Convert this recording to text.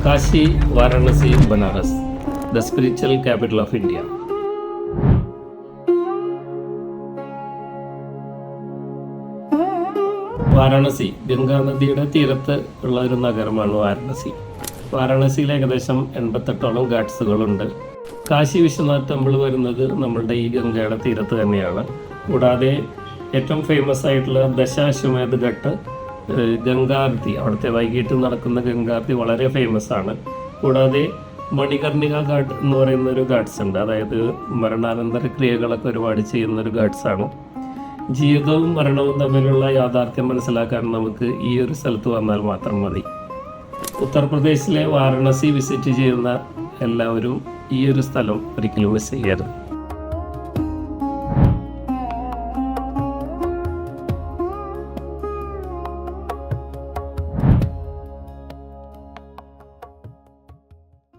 Kashi, Varanasi, Banaras, the spiritual capital of India. Varanasi ഗംഗാനദിയുടെ തീരത്ത് ഉള്ള ഒരു നഗരമാണ് വാരണസി. വാരണസിയിൽ ഏകദേശം 88ഓളം ഘാട്സുകളുണ്ട്. കാശി വിശ്വനാഥ് ടെമ്പിൾ വരുന്നത് നമ്മളുടെ ഈ ഗംഗയുടെ തീരത്ത് തന്നെയാണ്. കൂടാതെ ഏറ്റവും ഫേമസ് ആയിട്ടുള്ള ദശാശ്വമേധ് ഘട്ട് ഗംഗാരതി, അവിടുത്തെ വൈകിട്ട് നടക്കുന്ന ഗംഗാരതി വളരെ ഫേമസ് ആണ്. കൂടാതെ മണികർണിക ഘാട്ട് എന്ന് പറയുന്ന ഒരു ഘാട്സ് ഉണ്ട്. അതായത് മരണാനന്തര ക്രിയകളൊക്കെ ഒരുപാട് ചെയ്യുന്ന ഒരു ഘാട്സാണ്. ജീവിതവും മരണവും തമ്മിലുള്ള യാഥാർത്ഥ്യം മനസ്സിലാക്കാൻ നമുക്ക് ഈ ഒരു സ്ഥലത്ത് വന്നാൽ മാത്രം മതി. ഉത്തർപ്രദേശിലെ വാരണസി വിസിറ്റ് ചെയ്യുന്ന എല്ലാവരും ഈ ഒരു സ്ഥലം ഒരിക്കലും മിസ് ചെയ്യരുത്.